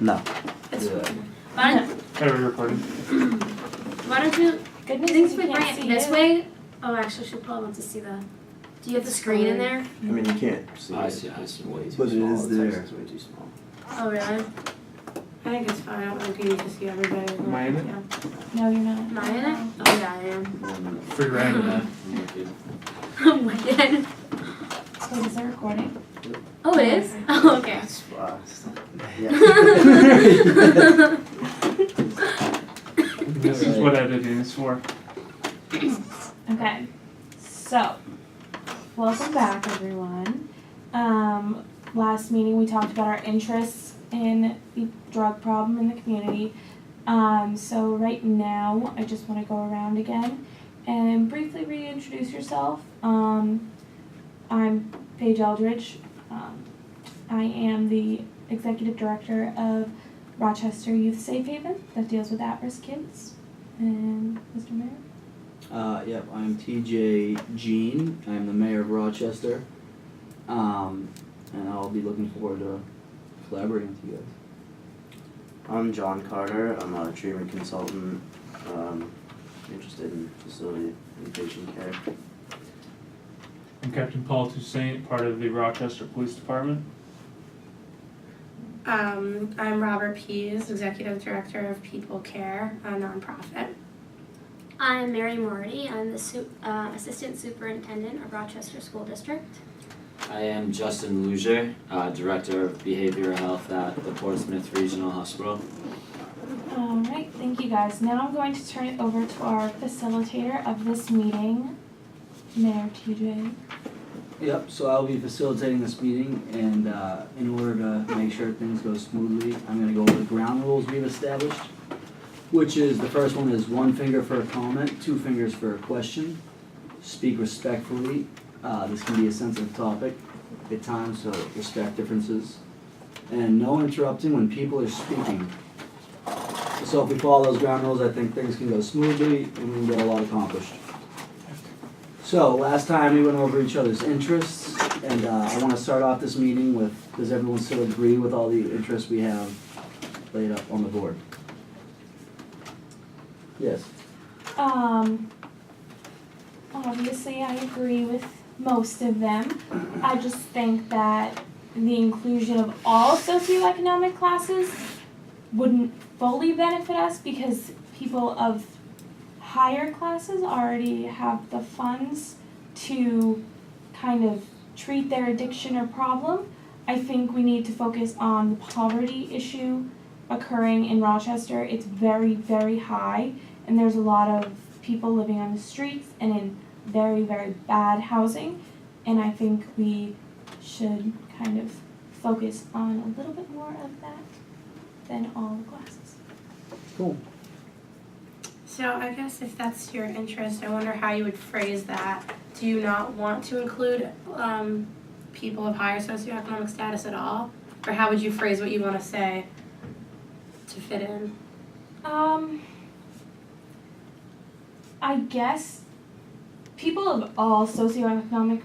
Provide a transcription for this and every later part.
No. It's Yeah. fine. Are we recording? Why don't you, Goodness, think you we bring can't it see this you. way? Oh, actually, she probably wants to see the, do you have the screen in there? I mean, you can't see I it. see, I see. Way too But it small. is The text there. is way too small. Oh, really? I think it's fine. I don't think you need to see everybody. Am I in it? Yeah. No, you're not. Am I in it? Oh, yeah, I am. 1 minute. Free random. I'm wicked. So is it recording? Oh, it is? Oh, okay. That's yeah. This is what editing is for. Okay. So, welcome back, everyone. Last meeting we talked about our interests in the drug problem in the community. So right now, I just want to go around again and briefly reintroduce yourself. I'm Paige Eldridge. I am the executive director of Rochester Youth Safe Haven that deals with at-risk kids. And Mr. Mayor? Yep, I'm TJ Jean. I'm the mayor of Rochester. And I'll be looking forward to collaborating with you guys. I'm John Carter. I'm a treatment consultant, interested in facility and patient care. I'm Captain Paul Toussaint, part of the Rochester Police Department. I'm Robert Pease, Executive Director of People Care, a nonprofit. I'm Mary Morty. I'm the Assistant Superintendent of Rochester School District. I am Justin Luzier, Director of Behavioral Health at the Portsmouth Regional Hospital. Alright, thank you guys. Now I'm going to turn it over to our facilitator of this meeting, Mayor TJ. Yep, so I'll be facilitating this meeting, and in order to make sure things go smoothly, I'm gonna go over the ground rules we've established, which is, the first one is 1 finger for a comment, 2 fingers for a question, speak respectfully. This can be a sensitive topic at times, so respect differences, and no interrupting when people are speaking. So if we follow those ground rules, I think things can go smoothly and we can get a lot accomplished. So, last time we went over each other's interests, and I want to start off this meeting with, does everyone still agree with all the interests we have laid up on the board? Yes. Obviously I agree with most of them. I just think that the inclusion of all socioeconomic classes wouldn't fully benefit us because people of higher classes already have the funds to kind of treat their addiction or problem. I think we need to focus on the poverty issue occurring in Rochester. It's very, very high, and there's a lot of people living on the streets and in very, very bad housing, and I think we should kind of focus on a little bit more of that than all the classes. Cool. So I guess if that's your interest, I wonder how you would phrase that. Do you not want to include people of higher socioeconomic status at all? Or how would you phrase what you want to say to fit in? I guess people of all socioeconomic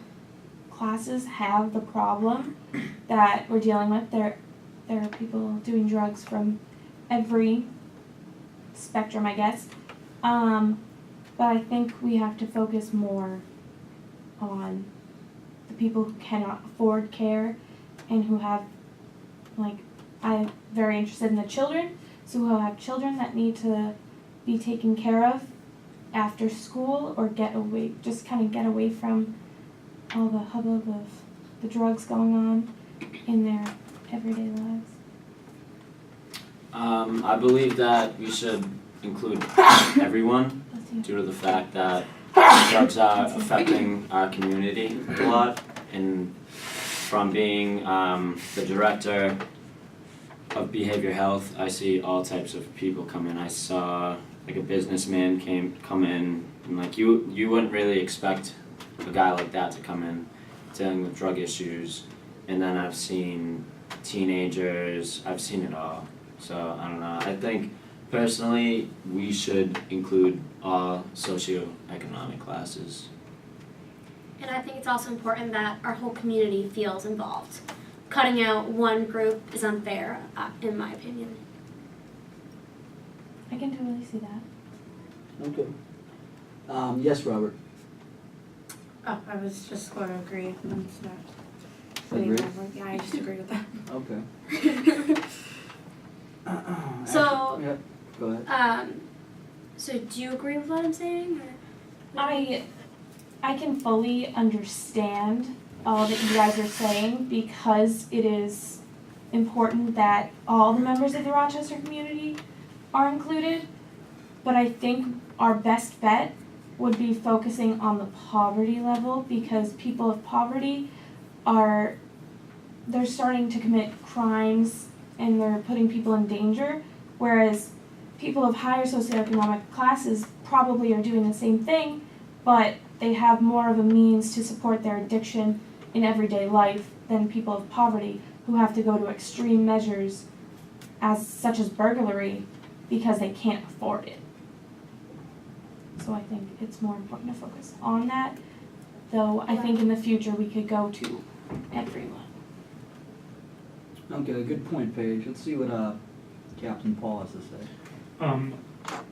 classes have the problem that we're dealing with. There are people doing drugs from every spectrum, I guess. But I think we have to focus more on the people who cannot afford care and who have, like, I'm very interested in the children, so who have children that need to be taken care of after school or get away from all the hubbub of the drugs going on in their everyday lives. I believe that we should include everyone due to the fact that drugs are affecting our community a lot. And from being the director of behavior health, I see all types of people come in. I saw like a businessman come in, and like you wouldn't really expect a guy like that to come in dealing with drug issues. And then I've seen teenagers, I've seen it all. So I don't know. I think personally we should include all socioeconomic classes. And I think it's also important that our whole community feels involved. cutting out one group is unfair, in my opinion. I can totally see that. Okay. Yes, Robert. Oh, I was just going to agree. I'm just not. Agree? Yeah, I just agree with that. Okay. So- Yep, go ahead. So do you agree with what I'm saying? Or? I can fully understand all that you guys are saying because it is important that all the members of the Rochester community are included. But I think our best bet would be focusing on the poverty level because people of poverty they're starting to commit crimes and they're putting people in danger, whereas people of higher socioeconomic classes probably are doing the same thing, but they have more of a means to support their addiction in everyday life than people of poverty who have to go to extreme measures such as burglary because they can't afford it. So I think it's more important to focus on that, though I think in the future we could go to everyone. Okay, good point, Paige. Let's see what Captain Paul has to say.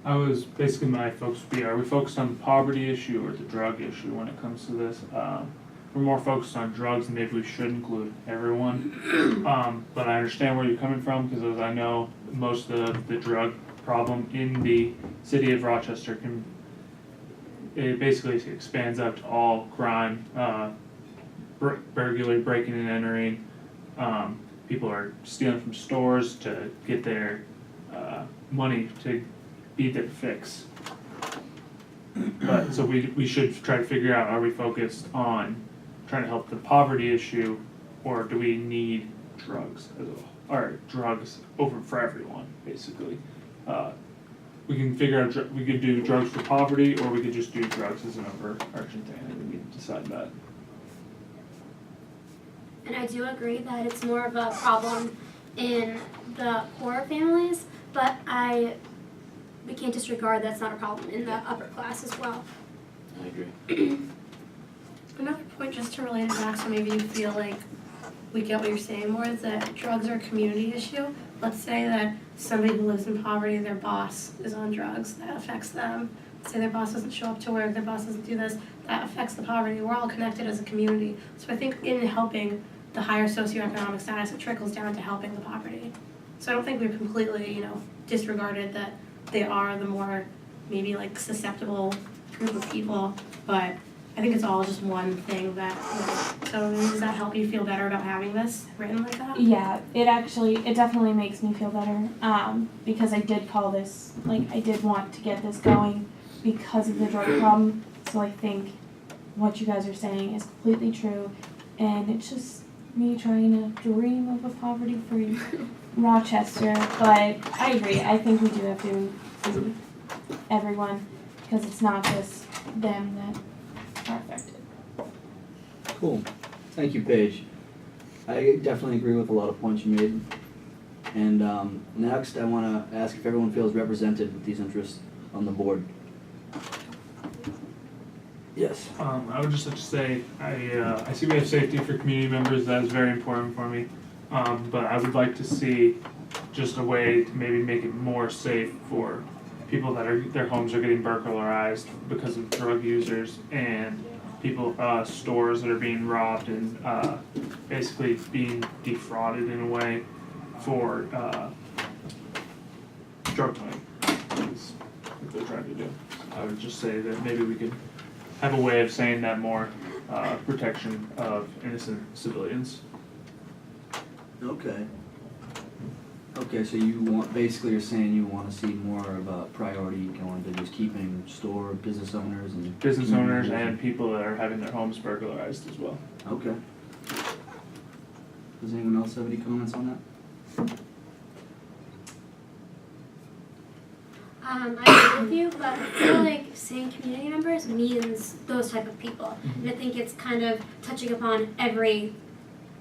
I was basically my focus would be: are we focused on the poverty issue or the drug issue when it comes to this? We're more focused on drugs, and maybe we should include everyone. But I understand where you're coming from because, as I know, most of the drug problem in the city of Rochester it basically expands out to all crime, burglary, breaking and entering. People are stealing from stores to get their money to beat their fix. But so we should try to figure out: are we focused on trying to help the poverty issue, or do we need drugs as well, or drugs over for everyone? Basically, we can figure out we could do drugs for poverty, or we could just do drugs as an overarching thing, and we can decide that. And I do agree that it's more of a problem in the poorer families, but we can't disregard that's not a problem in the upper class as well. I agree. Another point, just to relate it back, so maybe you feel like we get what you're saying more, is that drugs are a community issue. Let's say that somebody who lives in poverty, their boss is on drugs, that affects them. Say their boss doesn't show up to work, their boss doesn't do this, that affects the poverty. We're all connected as a community. So I think in helping the higher socioeconomic status, it trickles down to helping the poverty. So I don't think we've completely, disregarded that they are the more maybe like susceptible group of people, but I think it's all just one thing that, so does that help you feel better about having this written like that? Yeah, it definitely makes me feel better, because I did call this, I did want to get this going because of the drug problem, so I think what you guys are saying is completely true, and it's just me trying to dream of a poverty-free Rochester, but I agree, I think we do have to include everyone, because it's not just them that are affected. Cool. Thank you, Paige. I definitely agree with a lot of points you made. And next, I want to ask if everyone feels represented with these interests on the board. Yes. I would just like to say, I see we have safety for community members. That is very important for me. But I would like to see just a way to maybe make it more safe for people that their homes are getting burglarized because of drug users and people, stores that are being robbed and basically being defrauded in a way for drug money. Is what they're trying to do. I would just say that maybe we could have a way of saying that more, protection of innocent civilians. Okay. Okay, so basically you're saying you want to see more of a priority going to just keeping business owners and... Business owners and people that are having their homes burglarized as well. Okay. Does anyone else have any comments on that? I agree with you, but I feel like saying community members means those type of people. And I think it's kind of touching upon every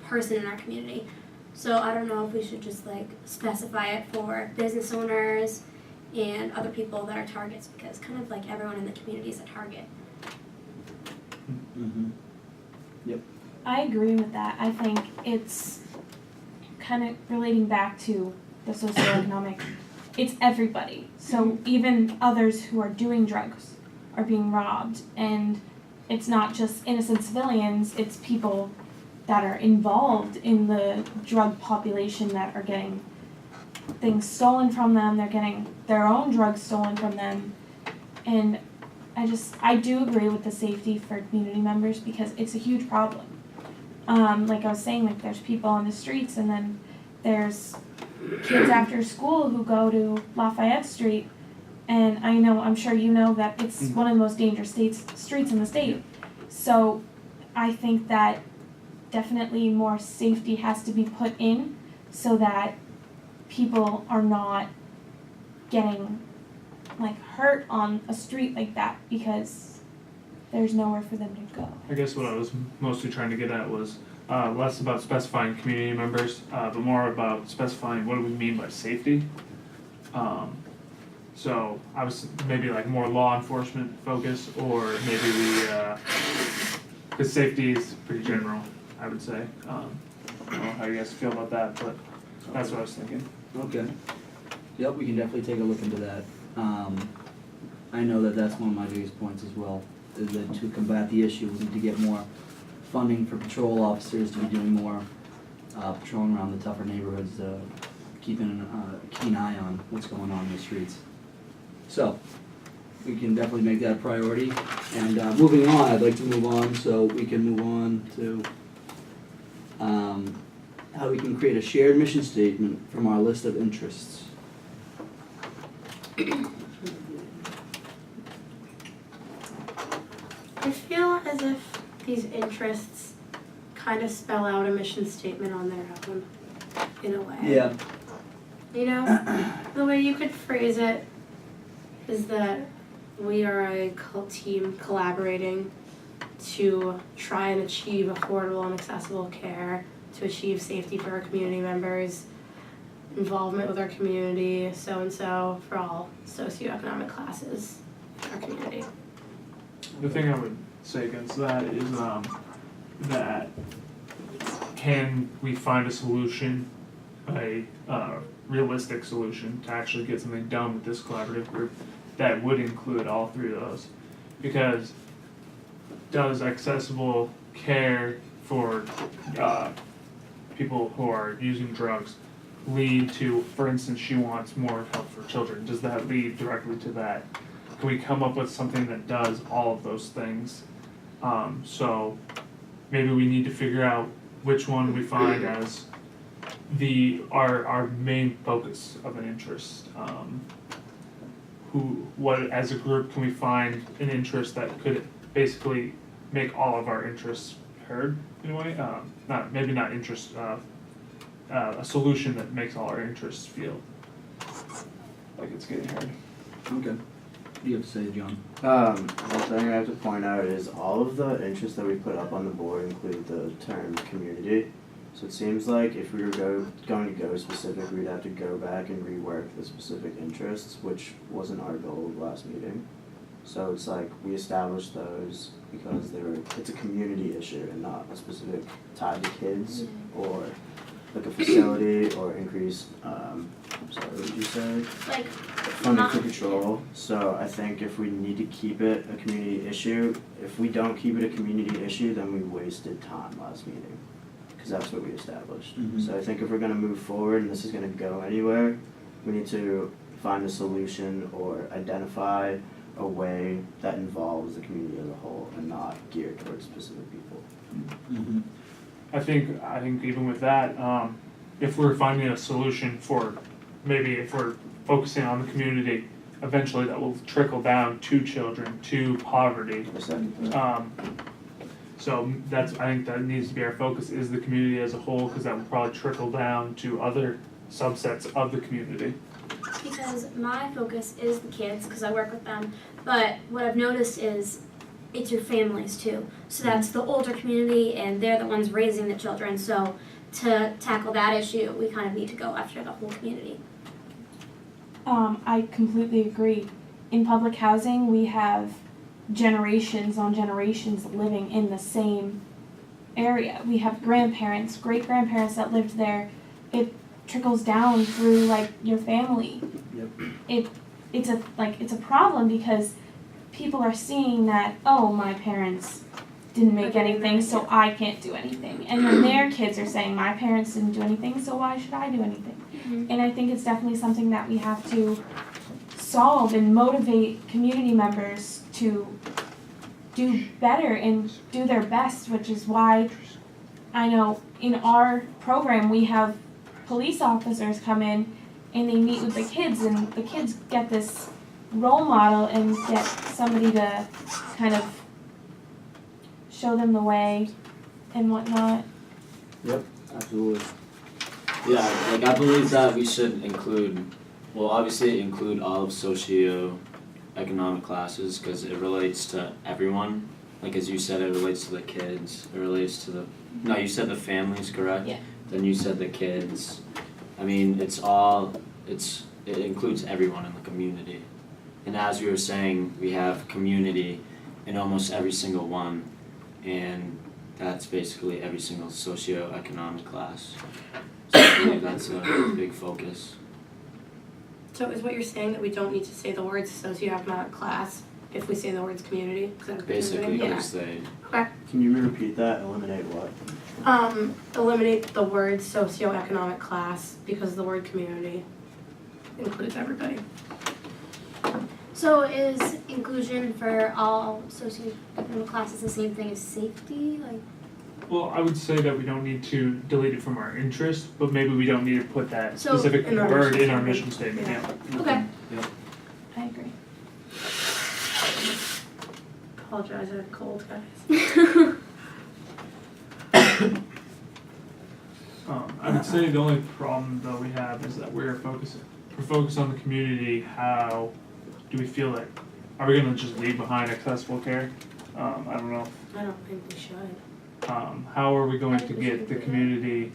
person in our community. So I don't know if we should just specify it for business owners and other people that are targets, because kind of like everyone in the community is a target. Mm-hmm. I agree with that. I think it's kind of relating back to the socioeconomic, it's everybody. So even others who are doing drugs are being robbed, and it's not just innocent civilians, it's people that are involved in the drug population that are getting things stolen from them, they're getting their own drugs stolen from them. And I do agree with the safety for community members because it's a huge problem. Like I was saying, like there's people on the streets, and then there's kids after school who go to Lafayette Street, and I'm sure you know that it's one of the most dangerous streets in the state. So I think that definitely more safety has to be put in so that people are not getting like hurt on a street like that because there's nowhere for them to go. I guess what I was mostly trying to get at was less about specifying community members, but more about specifying what do we mean by safety. So I was maybe like more law enforcement focus, or maybe we, because safety is pretty general, I would say. I don't know how you guys feel about that, but that's what I was thinking. Okay. Yep, we can definitely take a look into that. I know that that's one of my biggest points as well, is that to combat the issue, we need to get more funding for patrol officers to be doing more patrolling around the tougher neighborhoods, keeping a keen eye on what's going on in the streets. So, we can definitely make that a priority. And moving on, I'd like to move on, so we can move on to how we can create a shared mission statement from our list of interests. I feel as if these interests kind of spell out a mission statement on their own, in a way. Yeah. You know, the way you could phrase it is that we are a team collaborating to try and achieve affordable and accessible care, to achieve safety for our community members, involvement with our community, so-and-so, for all socioeconomic classes in our community. The thing I would say against that is that can we find a solution, a realistic solution to actually get something done with this collaborative group that would include all three of those? Because does accessible care for people who are using drugs lead to, for instance, she wants more help for children, does that lead directly to that? Can we come up with something that does all of those things? So maybe we need to figure out which one we find as our main focus of an interest. What as a group can we find an interest that could basically make all of our interests heard in a way? Maybe not interest, a solution that makes all our interests feel like it's getting heard. Okay. What do you have to say, John? One thing I have to point out is all of the interests that we put up on the board include the term community. So it seems like if we were going to go specific, we'd have to go back and rework the specific interests, which wasn't our goal of last meeting. So it's like we established those because it's a community issue and not a specific tied to kids or like a facility or increased, sorry, what did you say? Like, Funding for patrol. So I think if we need to keep it a community issue, if we don't keep it a community issue, then we wasted time last meeting. Because that's what we established. Mhm. So I think if we're gonna move forward and this is gonna go anywhere, we need to find a solution or identify a way that involves the community as a whole and not geared towards specific people. Mm-hmm. I think even with that, if we're finding a solution for, maybe if we're focusing on the community, eventually that will trickle down to children, to poverty. A second to that. So I think that needs to be our focus, is the community as a whole, because that will probably trickle down to other subsets of the community. because my focus is the kids, because I work with them, but what I've noticed is it's your families too. So that's the older community, and they're the ones raising the children. So to tackle that issue, we kind of need to go after the whole community. I completely agree. In public housing, we have generations on generations living in the same area. We have grandparents, great-grandparents that lived there it trickles down through like your family. Yep. It's a problem because people are seeing that, oh, my parents didn't make anything, so I can't do anything. And then their kids are saying, my parents didn't do anything, so why should I do anything? Mhm. And I think it's definitely something that we have to solve and motivate community members to do better and do their best, which is why I know in our program we have police officers come in and they meet with the kids, and the kids get this role model and get somebody to kind of show them the way and whatnot. Absolutely. Yeah, like I believe that we should include, well, obviously include all of socio-economic classes because it relates to everyone. Like as you said, it relates to the kids. It relates to the. No, you said the families, correct? Yeah. Then you said the kids. I mean, it includes everyone in the community. And as we were saying, we have community in almost every single one, and that's basically every single socio-economic class. So I believe that's a big focus. So is what you're saying that we don't need to say the words socioeconomic class if we say the words community? Is that what you're Basically, saying? Yeah. because they, Can you repeat that? Eliminate what? Eliminate the word socioeconomic class because the word community includes everybody. So is inclusion for all socioeconomic classes the same thing as safety? Like, Well, I would say that we don't need to delete it from our interest, but maybe we don't need to put that So, specific in our word mission in our statement. mission statement, yeah. okay. I agree. Apologize, I have a cold, guys. I would say the only problem though we have is that we're focused on the community. How do we feel like, are we gonna just leave behind accessible care? I don't know. I don't think we should. How are we going I to think we get should the do that. community,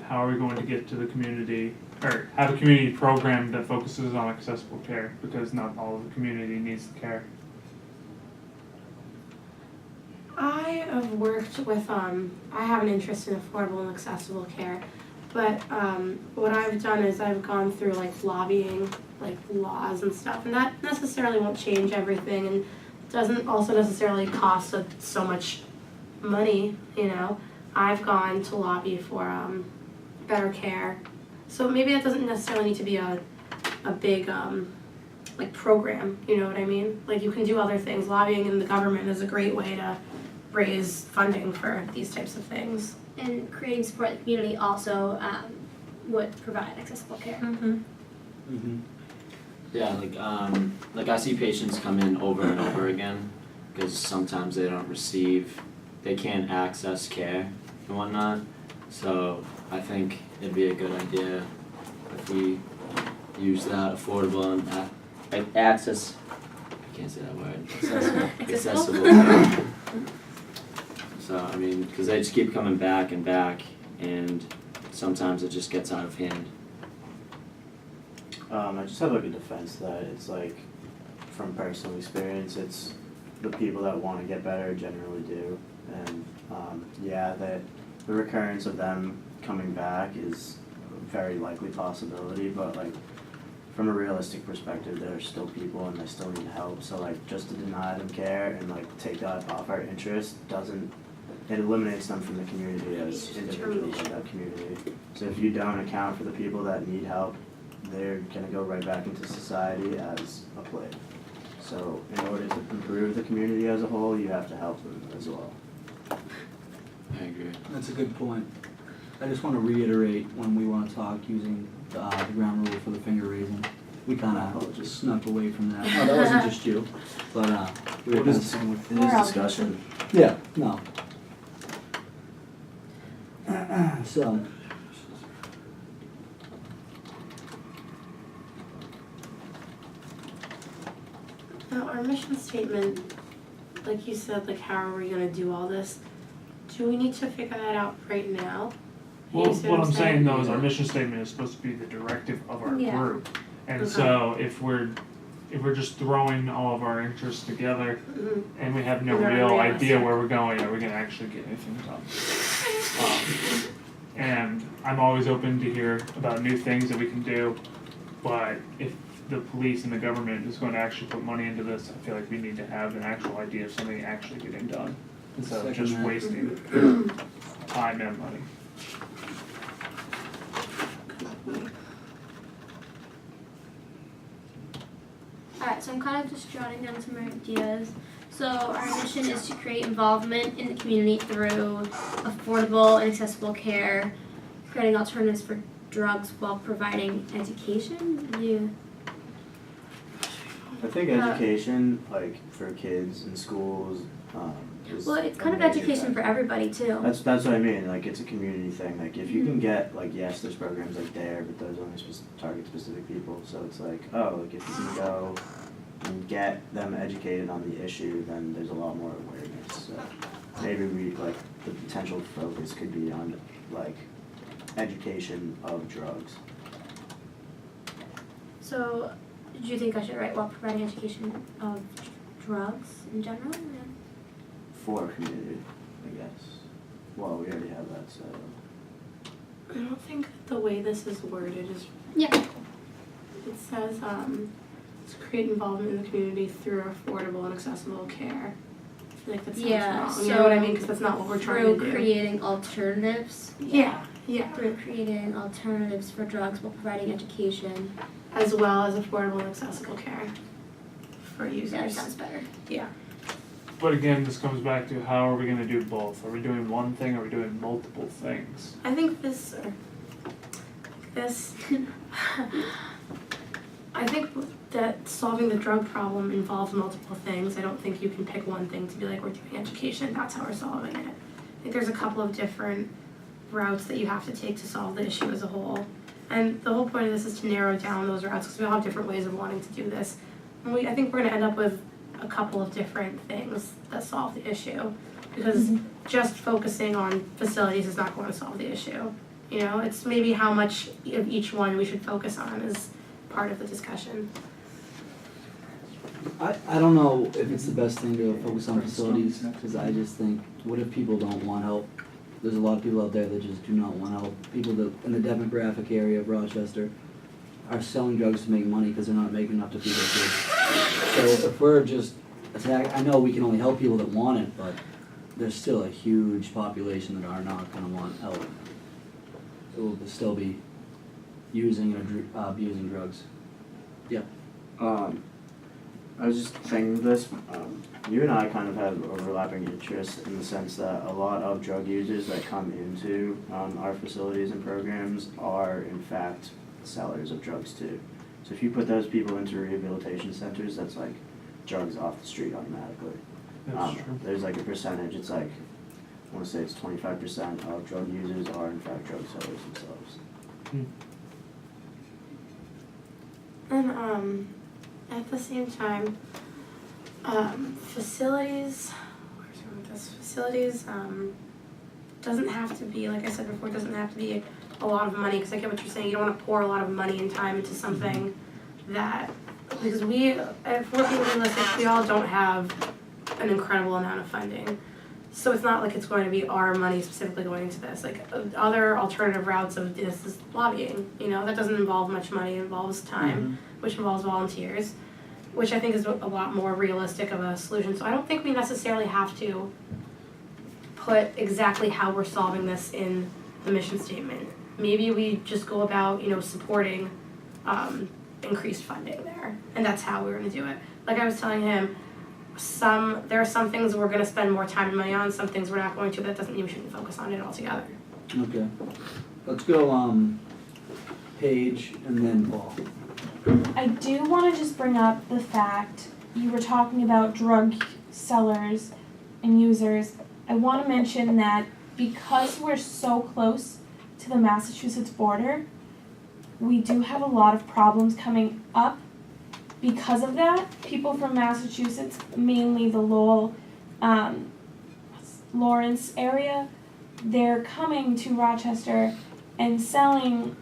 how are we going to get to the community, or have a community program that focuses on accessible care, because not all of the community needs the care. I have worked with, I have an interest in affordable and accessible care, but what I've done is I've gone through like lobbying, like laws and stuff, and that necessarily won't change everything and doesn't also necessarily cost so much money, you know. I've gone to lobby for better care, so maybe that doesn't necessarily need to be a big like program, you know what I mean? Like you can do other things. Lobbying in the government is a great way to raise funding for these types of things. And creating support in the community also would provide accessible care. Mm-hmm. yeah, like I see patients come in over and over again because sometimes they can't access care and whatnot. So I think it'd be a good idea if we use that affordable and access. I can't say that word. Accessible care. So I mean, because they just keep coming back and back, and sometimes it just gets out of hand. I just have like a defense to that. It's like, from personal experience, it's the people that want to get better generally do. And yeah, the recurrence of them coming back is a very likely possibility, but like from a realistic perspective, there are still people and they still need help. So like just to deny them care and like take that off our interest it eliminates them from the community as individuals in that community. So if you don't account for the people that need help, they're gonna go right back into society as a plague. So in order to improve the community as a whole, you have to help them as well. I agree. That's a good point. I just want to reiterate when we want to talk using the ground rule for the finger raising. We kind of just snuck away from that. No, that wasn't just you, but we were What just is it is discussion? yeah, no. So. Now, our mission statement, like you said, like how are we gonna do all this? Do we need to figure that out right now? Well, You see what what I'm I'm saying saying? though is our mission statement is supposed to be the directive of our Yeah. group. And Okay. so if we're just throwing all of our interests together Mhm. and we have no They're real idea unrealistic. where we're going, are we gonna actually get anything done? and I'm always open to hear about new things that we can do. But if the police and the government is going to actually put money into this, I feel like we need to have an actual idea of something actually getting done instead of just Second that. wasting time and money. Alright, so I'm kind of just jotting down some ideas. So our mission is to create involvement in the community through affordable and accessible care, creating alternatives for drugs while providing education. I think education, like for kids in schools, is Well, it's kind a of major education factor. for everybody too. That's what I mean. Like it's a community thing. Like if you can get like yes, there's programs like DARE, but those only target specific people. So it's like like if you can go and get them educated on the issue, then there's a lot more awareness. So maybe the potential focus could be on like education of drugs. So, do you think I should write while providing education of drugs in general? For a community, I guess. Well, we already have that, so. I don't think the way this is worded is. Yeah. It says, to create involvement in the community through affordable and accessible care. I feel like that sounds Yeah, wrong. You know what I mean? Because that's not what we're trying to Through do. creating alternatives. Yeah, yeah. Through creating alternatives for drugs while providing education. As well as affordable and accessible care for users. Yeah, that sounds better. But again, this comes back to how are we going to do both? Are we doing one thing or are we doing multiple things? I think I think that solving the drug problem involves multiple things. I don't think you can pick one thing to be like, we're doing education, that's how we're solving it. I think there's a couple of different routes that you have to take to solve the issue as a whole. And the whole point of this is to narrow down those routes because we all have different ways of wanting to do this. And I think we're going to end up with a couple of different things that solve the issue because just focusing on facilities is not going to solve the issue. You know, it's maybe how much of each one we should focus on is part of the discussion. I don't know if it's the best thing to focus on facilities, because I just think, what if people don't want help? There's a lot of people out there that just do not want help. People that, in the demographic area of Rochester, are selling drugs to make money because they're not making enough to feed their kids. So if we're just I know we can only help people that want it, but there's still a huge population that are not gonna want help. It will still be using and abusing drugs. I was just thinking this, you and I kind of have overlapping interests in the sense that a lot of drug users that come into our facilities and programs are in fact sellers of drugs too. So if you put those people into rehabilitation centers, that's like drugs off the street automatically. That's true. There's like a percentage, it's like, I wanna say it's 25% of drug users are in fact drug sellers themselves. And at the same time, facilities, where's going with this? Facilities doesn't have to be, like I said before, doesn't have to be a lot of money, because I get what you're saying, you don't want to pour a lot of money and time into something that, because if we're being realistic, we all don't have an incredible amount of funding. So it's not like it's going to be our money specifically going into this. Like other alternative routes of this is lobbying, you know, that doesn't involve much money, it involves time, which involves volunteers, which I think is a lot more realistic of a solution. So I don't think we necessarily have to put exactly how we're solving this in the mission statement. Maybe we just go about, you know, supporting increased funding there, and that's how we're gonna do it. Like I was telling him, there are some things we're gonna spend more time and money on, some things we're not going to. That doesn't mean we shouldn't focus on it altogether. Okay. Let's go, Paige and then Paul. I do want to just bring up the fact you were talking about drug sellers and users. I want to mention that because we're so close to the Massachusetts border, we do have a lot of problems coming up because of that. People from Massachusetts, mainly the Lowell, Lawrence area, they're coming to Rochester and selling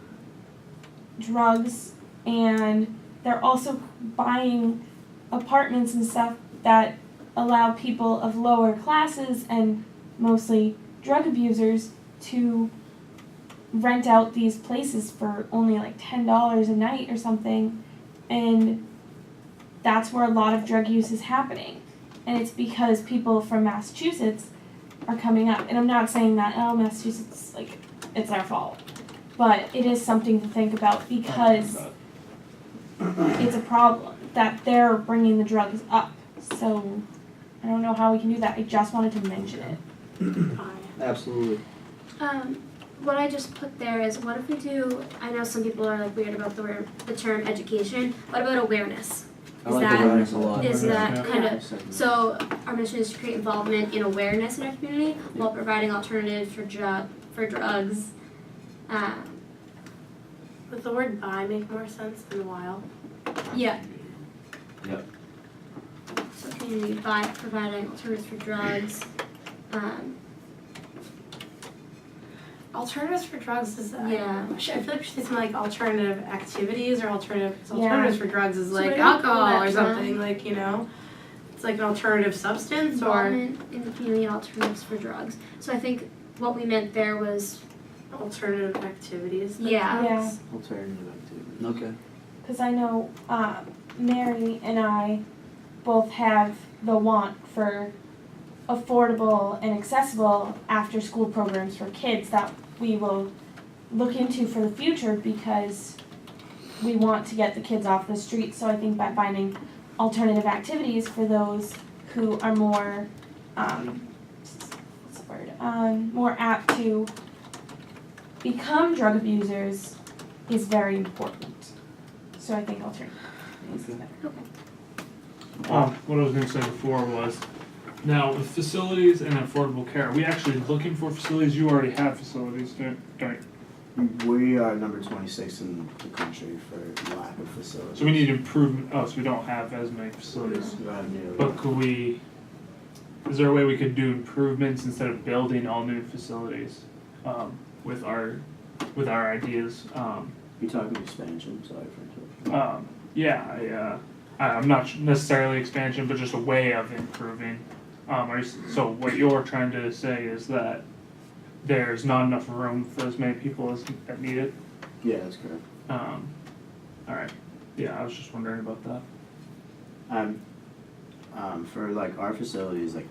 drugs, and they're also buying apartments and stuff that allow people of lower classes and mostly drug abusers to rent out these places for only like $10 a night or something, and that's where a lot of drug use is happening. And it's because people from Massachusetts are coming up. And I'm not saying that, oh, Massachusetts, like, it's our fault. But it is something to think about because it's a problem that they're bringing the drugs up. So I don't know how we can do that. I just wanted to mention it. Absolutely. What I just put there is, what if we do, I know some people are like weird about the term education, what about awareness? I Is like that- awareness a lot. Is that Yeah. kind of, so our mission is to create involvement in awareness in our community while providing alternatives for drugs. Would the word "by" make more sense than "while"? Yeah. Yep. So community by providing alternatives for drugs. Alternatives for drugs is, Yeah. I feel like we should say something like alternative activities or alternative, 'cause Yeah. alternatives for drugs is So like what do you call alcohol that, or John? something, like, you know? It's like an alternative substance or Involvement in the community and alternatives for drugs. So I think what we meant there was, alternative activities than Yeah. drugs. Alternative activity. Okay. Because I know Mary and I both have the want for affordable and accessible after school programs for kids that we will look into for the future because we want to get the kids off the street. So I think by finding alternative activities for those who are more what's the word? More apt to become drug abusers is very important. So I think alternative is better. What I was gonna say before was, now with facilities and affordable care, are we actually looking for facilities? You already have facilities, don't you? We are number 26 in the country for lack of facilities. So we need improvement, so we don't have as many facilities. We have nearly- But could we, is there a way we could do improvements instead of building all new facilities, with our ideas? You talking expansion? Sorry for interrupting. I'm not necessarily expansion, but just a way of improving. So what you're trying to say is that there's not enough room for as many people as that need it? Yeah, that's correct. Alright, yeah, I was just wondering about that. For like our facilities, like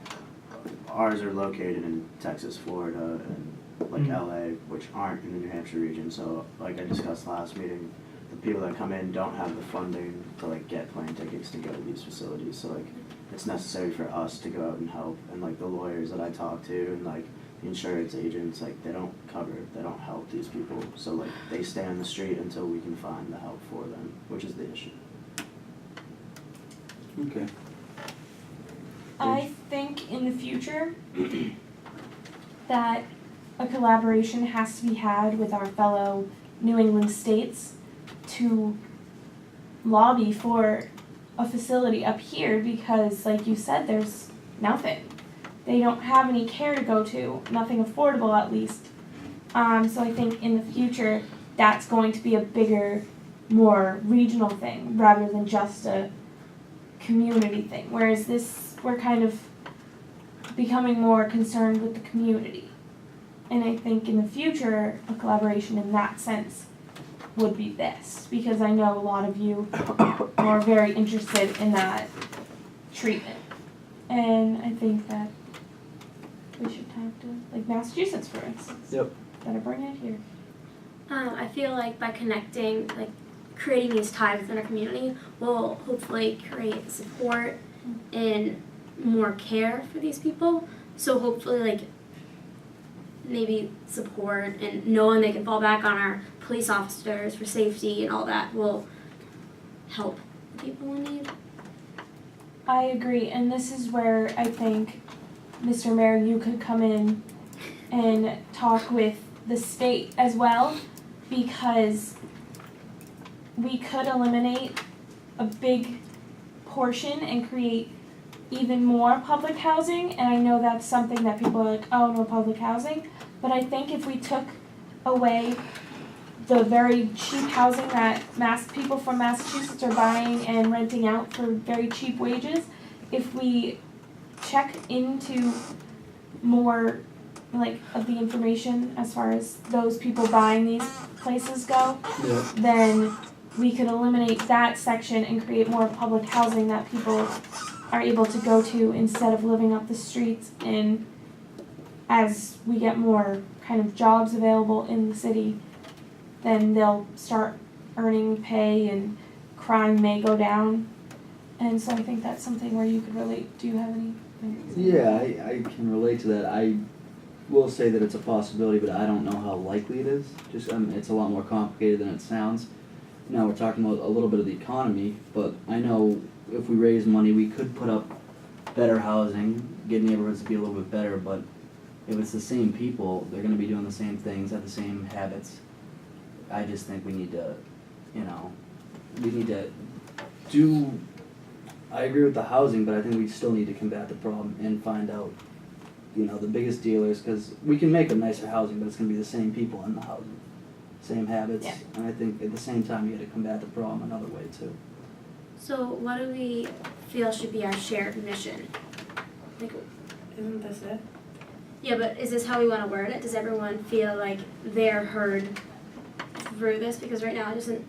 ours are located in Texas, Florida, and like Mhm. LA, which aren't in the New Hampshire region. So like I discussed last meeting, the people that come in don't have the funding to like get plane tickets to go to these facilities. So like it's necessary for us to go out and help. And like the lawyers that I talk to and like the insurance agents, like they don't help these people. So like they stay on the street until we can find the help for them, which is the issue. Okay. I think in the future that a collaboration has to be had with our fellow New England states to lobby for a facility up here because, like you said, there's nothing. They don't have any care to go to, nothing affordable at least. So I think in the future that's going to be a bigger, more regional thing rather than just a community thing. Whereas this, we're kind of becoming more concerned with the community. And I think in the future, a collaboration in that sense would be best, because I know a lot of you are very interested in that treatment. And I think that we should talk to, like Massachusetts, for instance. Yep. Better bring it here. I feel like by connecting, like creating these ties within our community, will hopefully create support and more care for these people. So hopefully, like maybe support and knowing they can fall back on our police officers for safety and all that will help the people in need. I agree, and this is where I think, Mr. Mayor, you could come in and talk with the state as well, because we could eliminate a big portion and create even more public housing. And I know that's something that people are like, oh, no public housing, but I think if we took away the very cheap housing that people from Massachusetts are buying and renting out for very cheap wages, if we check into more like, of the information as far as those people buying these places go, Yeah. then we could eliminate that section and create more public housing that people are able to go to instead of living up the streets. And as we get more kind of jobs available in the city, then they'll start earning pay and crime may go down. And so I think that's something where you could relate. Do you have any? Yeah, I can relate to that. I will say that it's a possibility, but I don't know how likely it is. Just, it's a lot more complicated than it sounds. Now we're talking about a little bit of the economy, but I know if we raise money, we could put up better housing, get neighborhoods to be a little bit better, but if it's the same people, they're gonna be doing the same things, have the same habits. I just think we need to, we need to do, I agree with the housing, but I think we still need to combat the problem and find out, the biggest dealers, because we can make a nicer housing, but it's gonna be the same people in the housing, same habits. Yeah. And I think at the same time, you gotta combat the problem another way too. So what do we feel should be our shared mission? Like, Isn't this it? yeah, but is this how we want to word it? Does everyone feel like they're heard through this? Because right now it doesn't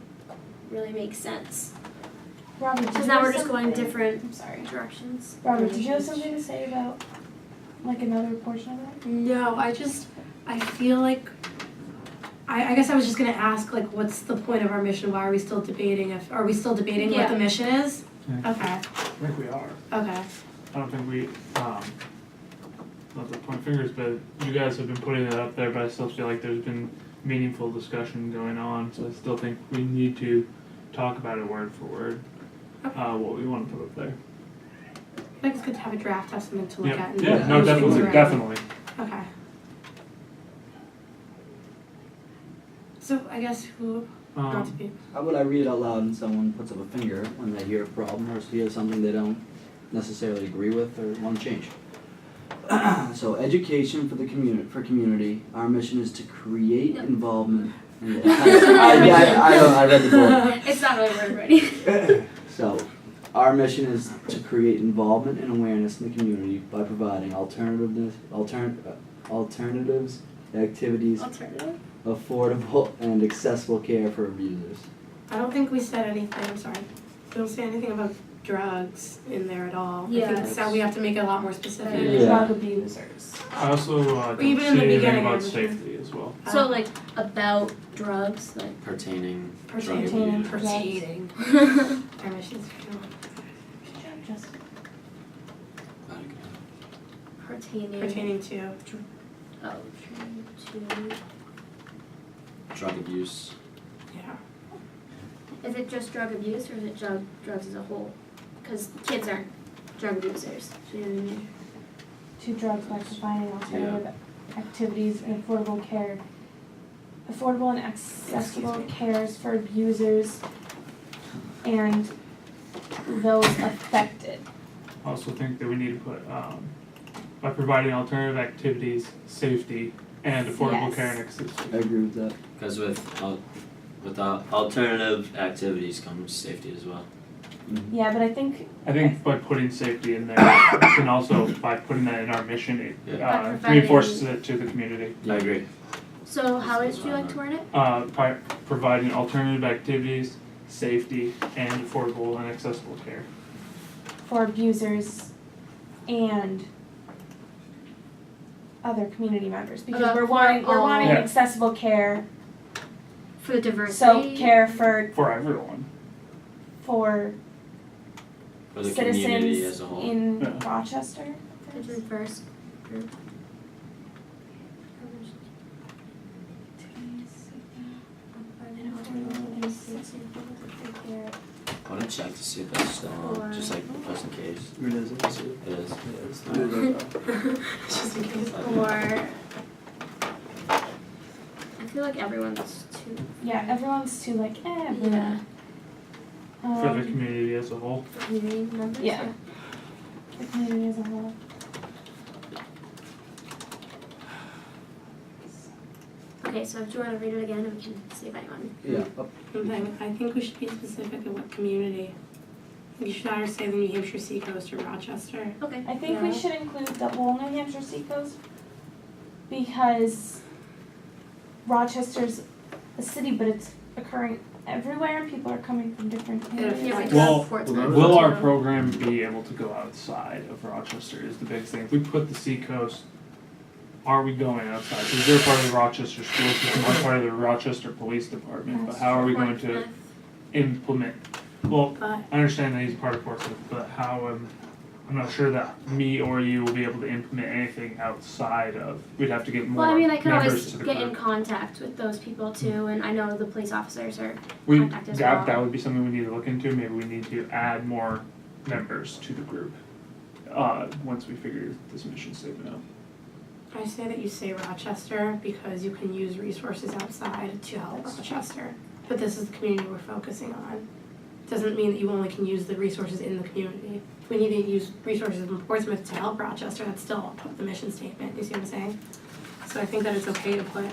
really make sense. Robert, did Because you now have we're just going something? different I'm sorry. directions. Robert, did you have something to say about, like, another portion of that? No, I feel like, I guess I was just gonna ask, like, what's the point of our mission? Why are we still debating are we still debating what Yeah. the mission is? Yeah. Okay, I think we are. okay. I don't think we, not to point fingers, but you guys have been putting it up there, but I still feel like there's been meaningful discussion going on, so I still think we need to talk about it word for word, what we want to put up there. I think it's good to have a draft, have something to look at. And Yeah, no, push things definitely, around. definitely. Okay. So I guess who, not to be, How about I read it out loud and someone puts up a finger when they hear a problem or hear something they don't necessarily agree with or want to change. So education for the community. Our mission is to create Yep. involvement. I read the book. It's not really word ready. So, our mission is to create involvement and awareness in the community by providing alternatives, activities, Alternative? affordable and accessible care for abusers. I don't think we said anything, I'm sorry. We don't say anything about drugs in there at all. I think Yes. so we have to make it a lot more specific. Yeah. Drug abusers. I also don't Even see in the anything beginning, about I was- safety as well. So like about drugs, like Pertaining drug Pertaining. abuse. Pertaining. Our mission's Just pertaining. pertaining to. Oh, to. Drug abuse. Yeah. Is it just drug abuse or is it drugs as a whole? Because kids aren't drug abusers. Do you know what I mean? to drugs by providing alternative activities and affordable and accessible cares for abusers and those affected. I also think that we need to put, by providing alternative activities, safety, and affordable Yes. care and I accessibility. agree with that. Because without alternative activities comes safety as well. Yeah, but I think I think by putting safety in there, and also by putting that in our mission, it Yeah. By providing- reinforces it to the community. I agree. So how would you like to word it? By providing alternative activities, safety, and affordable and accessible care. for abusers and other community members, because For we're wanting all- Yeah. accessible care, For the diversity. so care for For everyone. For the community citizens as a whole. in Yeah. Rochester. The diverse group. I want to check to see if that's still on, just like just in case. It is, It is. Yeah, it's the Just in case. Or I feel like everyone's too. Yeah, everyone's too like, but Yeah. For the community as a whole. Community members. Yeah. The community as a whole. Okay, so do you want to read it again and we can see if anyone. Yeah. I think we should be specific of what community. You should either say the New Hampshire Seacoast or Rochester. Okay. I think we Yeah. should include the whole New Hampshire Seacoast. because Rochester's a city, but it's occurring everywhere, and people are coming from different areas. Yeah, we do Well, have Portsmouth. Will our too. program be able to go outside of Rochester is the big thing. If we put the Seacoast, are we going outside? Because they're part of the Rochester school system, we're part of the Rochester Police Department, but how are we going to Portsmouth. implement? Well, But I understand that he's part of Portsmouth, but how, I'm not sure that me or you will be able to implement anything outside of, we'd have to get more Well, I mean, I can members always to the get in group. contact with those people too, and I know the police officers are We, contact as well. that would be something we need to look into, maybe we need to add more members to the group, once we figure this mission statement out. I say that you say Rochester because you can use resources outside to help Rochester. But this is the community we're focusing on. Doesn't mean that you only can use the resources in the community. If we need to use resources in Portsmouth to help Rochester, that's still the mission statement, you see what I'm saying? So I think that it's okay to put,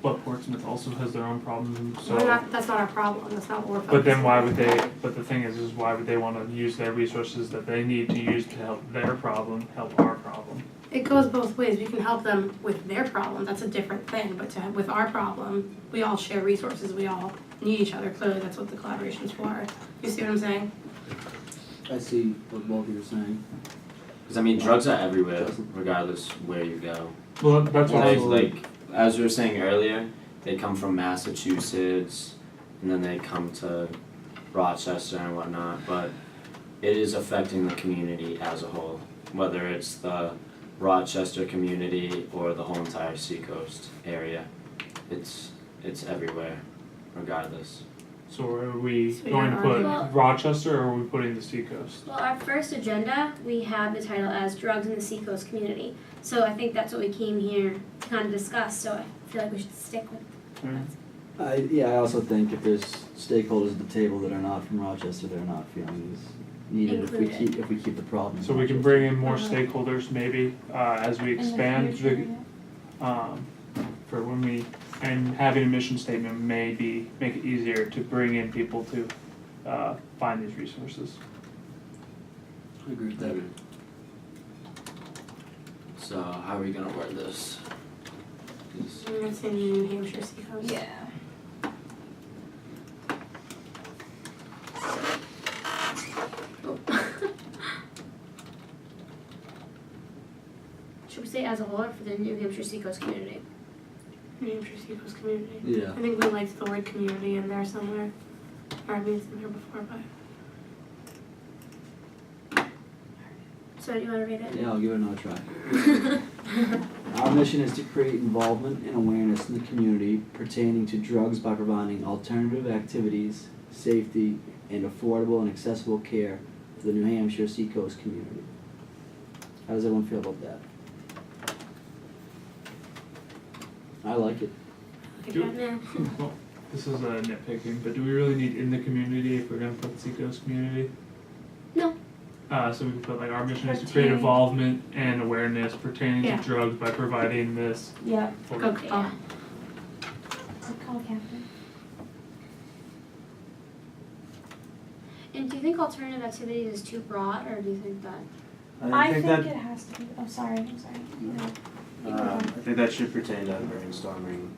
But Portsmouth also has their own problems, so. that's not our problem, that's not what we're focusing on. But then why would they, but the thing is why would they wanna use their resources that they need to use to help their problem, help our problem? It goes both ways. We can help them with their problem. That's a different thing. But with our problem, we all share resources. We all need each other. Clearly, that's what the collaboration's for. You see what I'm saying? I see what both of you are saying. Cause I mean, drugs are everywhere, regardless where you go. Well, that's what I, Like, as we were saying earlier, they come from Massachusetts, and then they come to Rochester and whatnot, but it is affecting the community as a whole, whether it's the Rochester community or the whole entire Seacoast area. It's everywhere, regardless. so are we So going to you're put arguing- Rochester or are we putting the Seacoast? Well, our first agenda, we have the title as Drugs in the Seacoast Community. So I think that's what we came here to kind of discuss, so I feel like we should stick with that. I also think if there's stakeholders at the table that are not from Rochester, they're not feeling as needed Included. if we keep the problem. in So we can Rochester. bring in more Uh-huh. stakeholders maybe, as we In the expand future, for when we, and having a mission statement make it easier to bring in people to, find these resources. I agree with that. So how are we gonna word this? 'Cause It's in New Hampshire Seacoast. Yeah. Should we say as a whole or for the New Hampshire Seacoast community? New Hampshire Seacoast community. Yeah. I think we liked the word community in there somewhere. Or I mean, it's in there before, but. So do you wanna read it? Yeah, I'll give it another try. Our mission is to create involvement and awareness in the community pertaining to drugs by providing alternative activities, safety, and affordable and accessible care for the New Hampshire Seacoast community. How does everyone feel about that? I like it. Like Do- that. Yeah. Well, this is nitpicking, but do we really need in the community if we're gonna put Seacoast community? No. So we can put like our mission is to create Pertaining. involvement and awareness pertaining Yeah. to drugs by providing this. Yep. for- Go, Yeah. Call Catherine. And do you think alternative activities is too broad, or do you think that? I think that it has to be. Oh, sorry. I'm sorry. I think that should pertain to brainstorming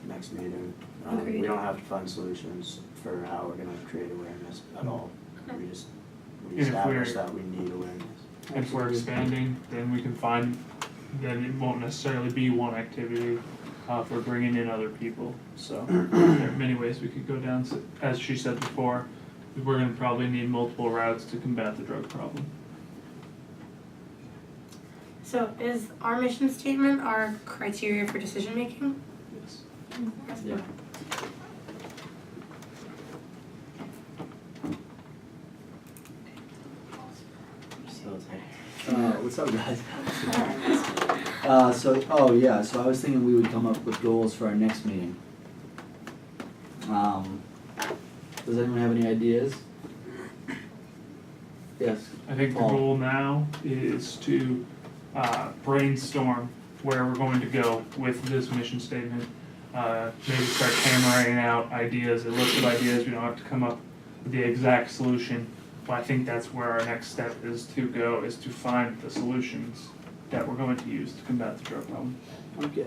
next meeting. Agreed. We don't have to find solutions for how we're gonna create awareness at all. Okay. We just And if establish we're- that we need awareness. If we're expanding, then we can find, then it won't necessarily be one activity, if we're bringing in other people. So there are many ways we could go down, so, as she said before, we're gonna probably need multiple routes to combat the drug problem. So is our mission statement our criteria for decision making? Yes. Yeah. What's up, guys? So I was thinking we would come up with goals for our next meeting. Does anyone have any ideas? Yes. I think the Paul. goal now is to brainstorm where we're going to go with this mission statement. Maybe start hammering out ideas, a list of ideas, we don't have to come up with the exact solution. But I think that's where our next step is to go, is to find the solutions that we're going to use to combat the drug problem. Okay.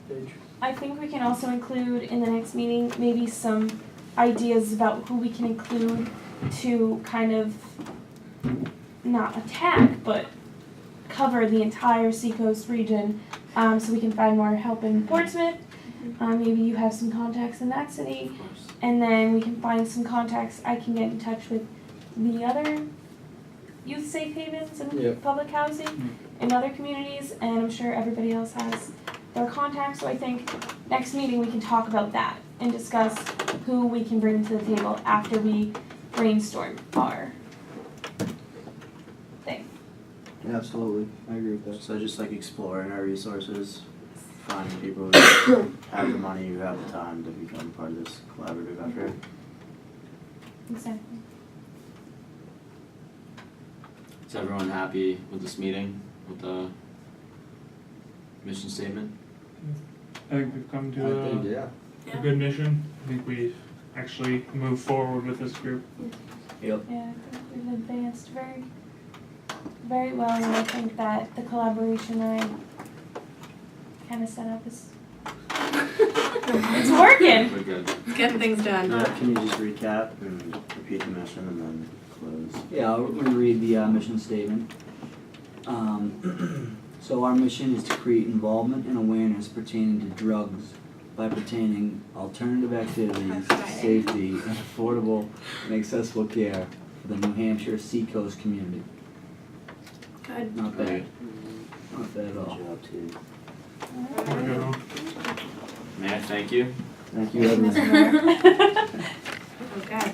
Paige? I think we can also include in the next meeting maybe some ideas about who we can include to kind of not attack, but cover the entire Seacoast region, so we can find more help in Portsmouth. Maybe you have some contacts in that city, Of course. and then we can find some contacts. I can get in touch with the other youth safe havens and Yep. public housing in other communities, and I'm sure everybody else has their contacts. So I think next meeting we can talk about that and discuss who we can bring to the table after we brainstorm our thing. Absolutely, I agree with that. So just like exploring our resources, finding people who have the money, who have the time to become part of this collaborative effort. Exactly. Is everyone happy with this meeting, with the mission statement? I think we've come to yeah. a good mission. I think we've actually moved forward with this group. Yep. Yeah, I think we've advanced very, very well, and I think that the collaboration I kind of set up is it's working. We're good. It's getting things done. Can you just recap and repeat the mission and then close? Yeah, I'll read the mission statement. So our mission is to create involvement and awareness pertaining to drugs by pertaining alternative activities, safety, and affordable and accessible care for the New Hampshire Seacoast community. Good. Not bad. Not bad at Good all. job, too. There we go. May I thank you? Thank you, everyone. Okay.